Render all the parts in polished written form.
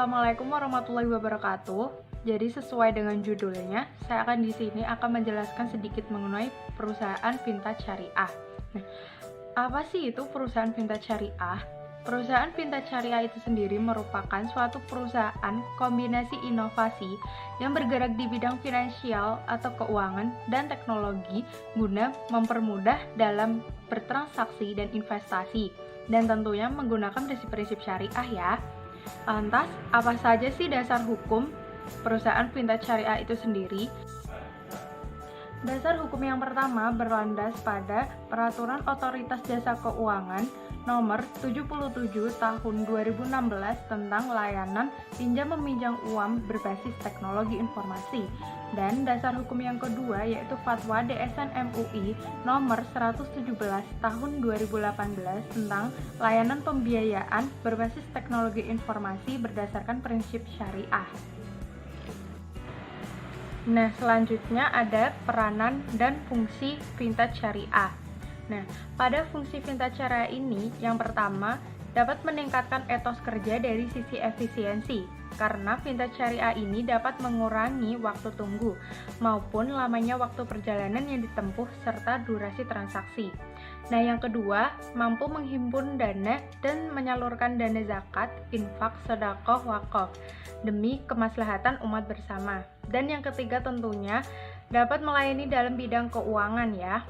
Assalamualaikum warahmatullahi wabarakatuh. Jadi sesuai dengan judulnya, saya akan di sini akan menjelaskan sedikit mengenai perusahaan vintage syariah. Nah, apa sih itu perusahaan vintage syariah? Perusahaan vintage syariah itu sendiri merupakan suatu perusahaan kombinasi inovasi yang bergerak di bidang finansial atau keuangan dan teknologi guna mempermudah dalam bertransaksi dan investasi, dan tentunya menggunakan prinsip-prinsip syariah ya. Lantas, apa saja sih dasar hukum perusahaan vintage syariah itu sendiri? Dasar hukum yang pertama berlandas pada Peraturan Otoritas Jasa Keuangan Nomor 77 Tahun 2016 tentang layanan pinjam-meminjam uang berbasis teknologi informasi. Dan dasar hukum yang kedua yaitu Fatwa DSN MUI Nomor 117 Tahun 2018 tentang layanan pembiayaan berbasis teknologi informasi berdasarkan prinsip syariah. Nah, selanjutnya ada peranan dan fungsi vintage syariah. Nah, pada fungsi vintage syariah ini, yang pertama, dapat meningkatkan etos kerja dari sisi efisiensi, karena vintage syariah ini dapat mengurangi waktu tunggu, maupun lamanya waktu perjalanan yang ditempuh serta durasi transaksi. Nah, yang kedua, mampu menghimpun dana dan menyalurkan dana zakat, infak, sedekah, wakaf, demi kemaslahatan umat bersama. Dan yang ketiga tentunya dapat melayani dalam bidang keuangan ya.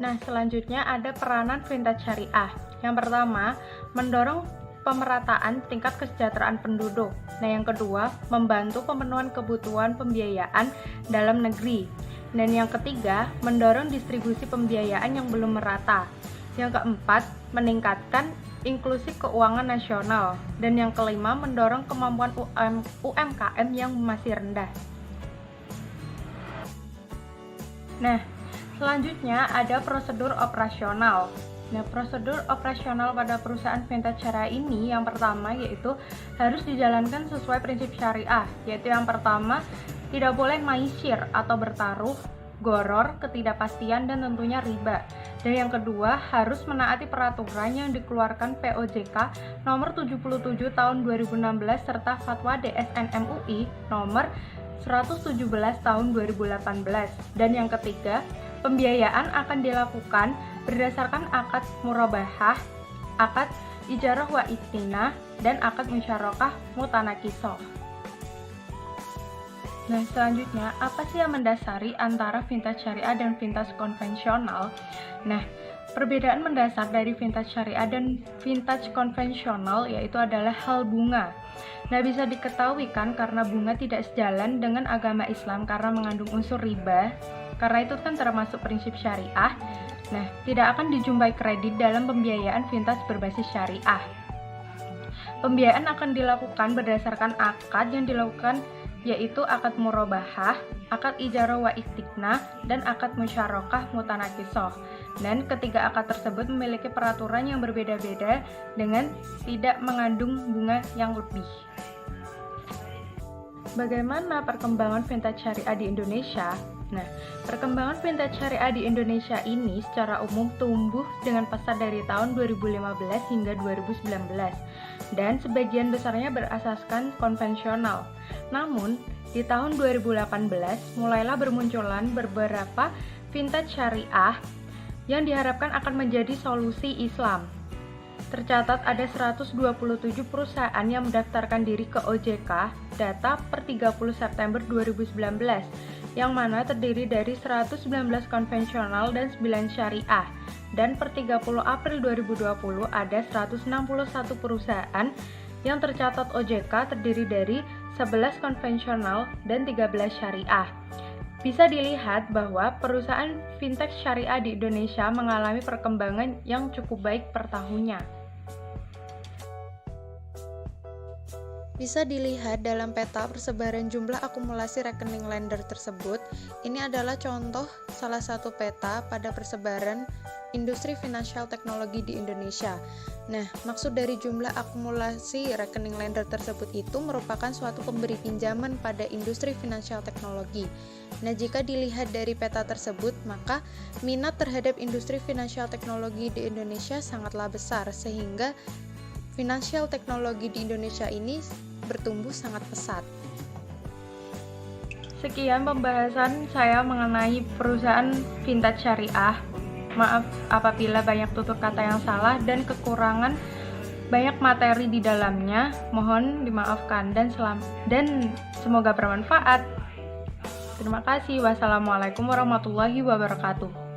Nah, selanjutnya ada peranan vintage syariah. Yang pertama, mendorong pemerataan tingkat kesejahteraan penduduk. Nah, yang kedua, membantu pemenuhan kebutuhan pembiayaan dalam negeri. Dan yang ketiga, mendorong distribusi pembiayaan yang belum merata. Yang keempat, meningkatkan inklusi keuangan nasional. Dan yang kelima, mendorong kemampuan UMKM yang masih rendah. Nah, selanjutnya ada prosedur operasional. Nah, prosedur operasional pada perusahaan vintage syariah ini yang pertama yaitu harus dijalankan sesuai prinsip syariah, yaitu yang pertama tidak boleh maisir atau bertaruh, goror, ketidakpastian, dan tentunya riba. Dan yang kedua harus menaati peraturan yang dikeluarkan POJK nomor 77 tahun 2016 serta Fatwa DSN MUI nomor 117 tahun 2018. Dan yang ketiga, pembiayaan akan dilakukan berdasarkan akad murabahah, akad ijarah wa iktinah, dan akad musyarakah mutanakisoh. Nah, selanjutnya, apa sih yang mendasari antara vintage syariah dan vintage konvensional? Nah, perbedaan mendasar dari vintage syariah dan vintage konvensional yaitu adalah hal bunga. Nah, bisa diketahui kan karena bunga tidak sejalan dengan agama Islam karena mengandung unsur riba, karena itu kan termasuk prinsip syariah. Nah, tidak akan dijumpai kredit dalam pembiayaan vintage berbasis syariah. Pembiayaan akan dilakukan berdasarkan akad yang dilakukan yaitu akad murabahah, akad ijarah wa iktinah, dan akad musyarakah mutanakisoh. Dan ketiga akad tersebut memiliki peraturan yang berbeda-beda dengan tidak mengandung bunga yang lebih. Bagaimana perkembangan vintage syariah di Indonesia? Nah, perkembangan vintage syariah di Indonesia ini secara umum tumbuh dengan pesat dari tahun 2015 hingga 2019 dan sebagian besarnya berasaskan konvensional. Namun, di tahun 2018 mulailah bermunculan beberapa vintage syariah yang diharapkan akan menjadi solusi Islam. Tercatat ada 127 perusahaan yang mendaftarkan diri ke OJK data per 30 September 2019, yang mana terdiri dari 119 konvensional dan 9 syariah. Dan per 30 April 2020 ada 161 perusahaan yang tercatat OJK terdiri dari 11 konvensional dan 13 syariah. Bisa dilihat bahwa perusahaan vintage syariah di Indonesia mengalami perkembangan yang cukup baik per tahunnya. Bisa dilihat dalam peta persebaran jumlah akumulasi rekening lender tersebut. Ini adalah contoh salah satu peta pada persebaran industri finansial teknologi di Indonesia. Nah, maksud dari jumlah akumulasi rekening lender tersebut itu merupakan suatu pemberi pinjaman pada industri finansial teknologi. Nah, jika dilihat dari peta tersebut, maka minat terhadap industri finansial teknologi di Indonesia sangatlah besar, sehingga finansial teknologi di Indonesia ini bertumbuh sangat pesat. Sekian pembahasan saya mengenai perusahaan fintech syariah. Maaf apabila banyak tutur kata yang salah dan kekurangan banyak materi di dalamnya. Mohon dimaafkan dan semoga bermanfaat. Terima kasih. Wassalamualaikum warahmatullahi wabarakatuh.